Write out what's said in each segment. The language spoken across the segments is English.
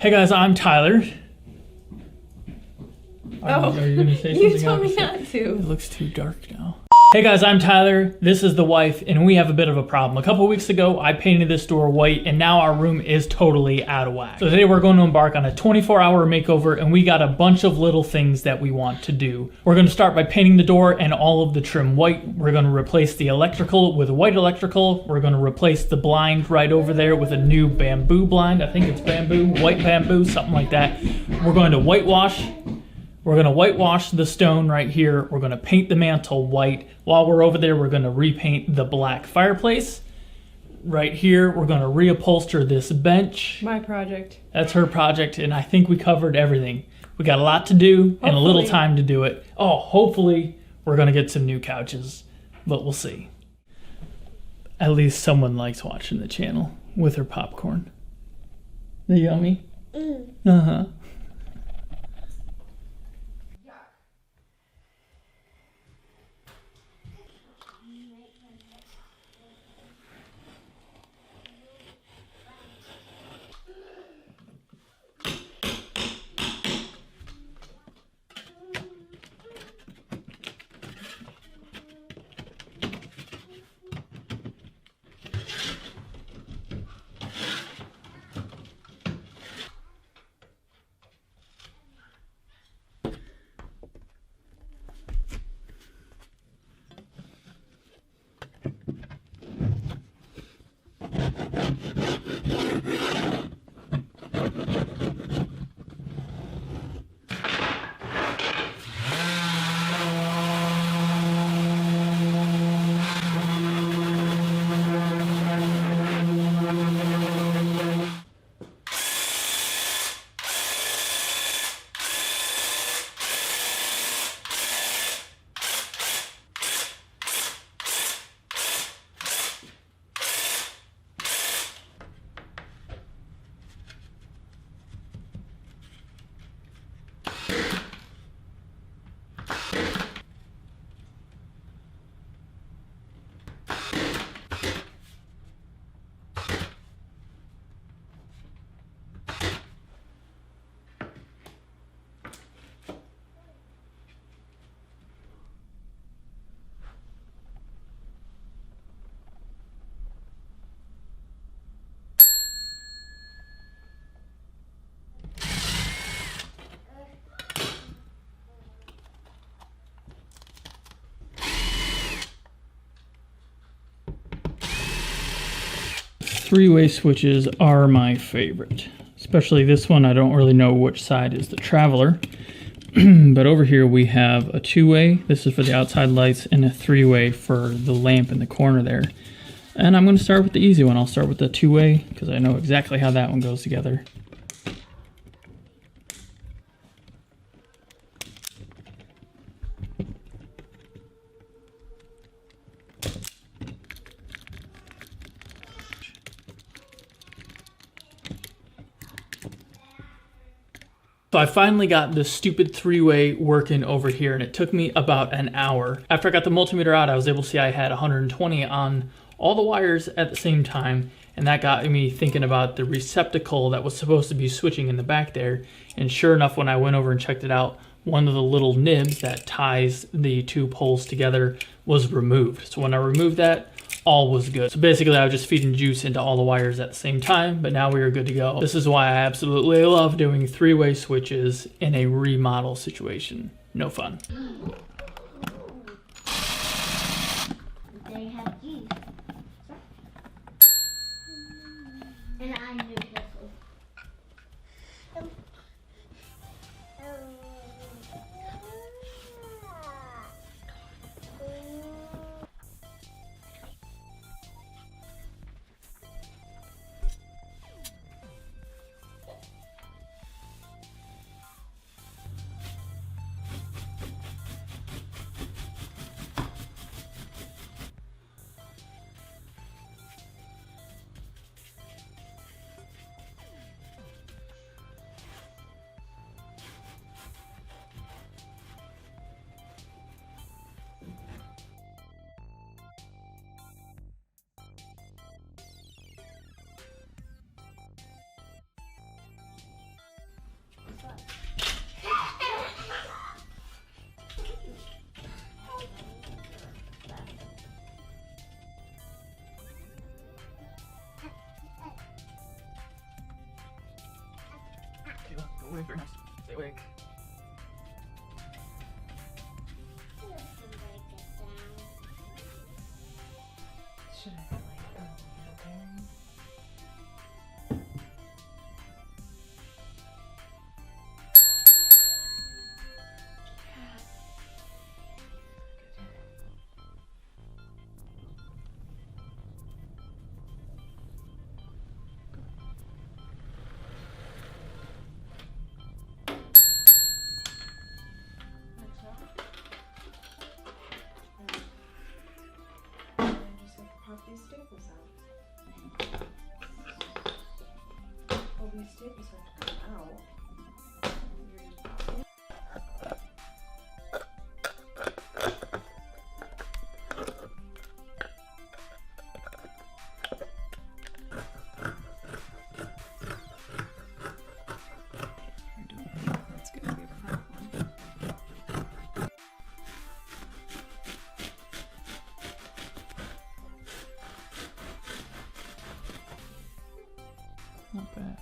Hey guys, I'm Tyler. Oh, are you gonna say something? You told me not to. It looks too dark now. Hey guys, I'm Tyler. This is the wife, and we have a bit of a problem. A couple weeks ago, I painted this door white, and now our room is totally out of whack. So today we're going to embark on a 24-hour makeover, and we got a bunch of little things that we want to do. We're going to start by painting the door and all of the trim white. We're going to replace the electrical with white electrical. We're going to replace the blind right over there with a new bamboo blind. I think it's bamboo, white bamboo, something like that. We're going to whitewash. We're going to whitewash the stone right here. We're going to paint the mantle white. While we're over there, we're going to repaint the black fireplace. Right here, we're going to reupholster this bench. My project. That's her project, and I think we covered everything. We got a lot to do and a little time to do it. Oh, hopefully we're going to get some new couches, but we'll see. At least someone likes watching the channel with her popcorn. They yummy? Uh-huh. Three-way switches are my favorite, especially this one. I don't really know which side is the traveler, but over here we have a two-way. This is for the outside lights, and a three-way for the lamp in the corner there. And I'm going to start with the easy one. I'll start with the two-way because I know exactly how that one goes together. So I finally got this stupid three-way working over here, and it took me about an hour. After I got the multimeter out, I was able to see I had 120 on all the wires at the same time, and that got me thinking about the receptacle that was supposed to be switching in the back there. And sure enough, when I went over and checked it out, one of the little nibs that ties the two poles together was removed. So when I removed that, all was good. So basically I was just feeding juice into all the wires at the same time, but now we are good to go. This is why I absolutely love doing three-way switches in a remodel situation. No fun. They have juice. And I knew this was. away, very nice. Stay away. Should I like there? Pop these staples out. Oh, these staples have to come out. That's gonna be a problem. Not bad.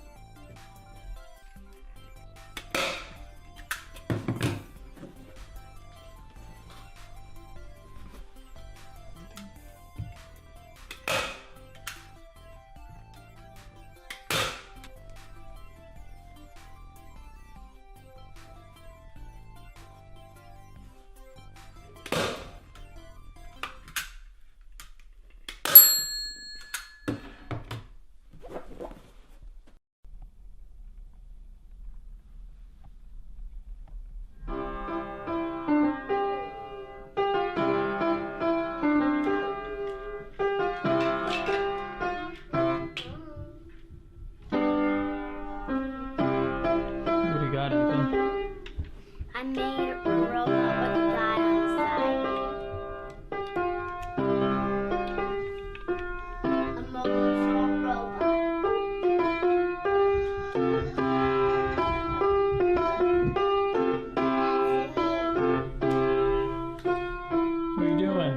What do you got, Ethan? I made a robot with a guy on the side. A mobile robot. What are you doing?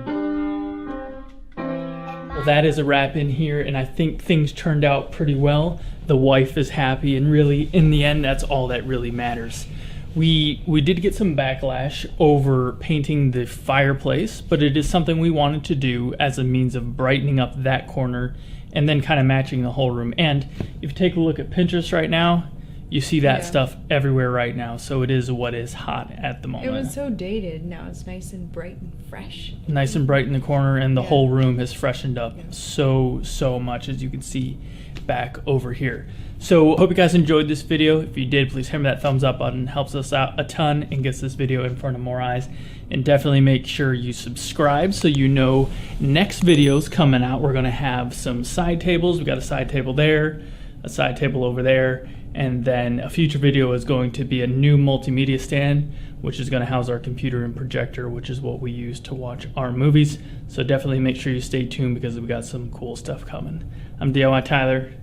Well, that is a wrap in here, and I think things turned out pretty well. The wife is happy, and really, in the end, that's all that really matters. We did get some backlash over painting the fireplace, but it is something we wanted to do as a means of brightening up that corner and then kind of matching the whole room. And if you take a look at Pinterest right now, you see that stuff everywhere right now. So it is what is hot at the moment. It was so dated. Now it's nice and bright and fresh. Nice and bright in the corner, and the Yeah. whole room has freshened up Yeah. so much, as you can see back over here. So hope you guys enjoyed this video. If you did, please hammer that thumbs up button. It helps us out a ton and gets this video in front of more eyes. And definitely make sure you subscribe so you know next videos coming out. We're gonna have some side tables. We got a side table there, a side table over there, and then a future video is going to be a new multimedia stand, which is going to house our computer and projector, which is what we use to watch our movies. So definitely make sure you stay tuned because we got some cool stuff coming. I'm DIYTyler,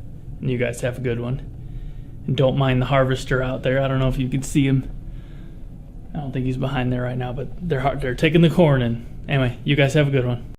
and you guys have a good one. And don't mind the harvester out there. I don't know if you can see him. I don't think he's behind there right now, but they're taking the corn in. Anyway, you guys have a good one.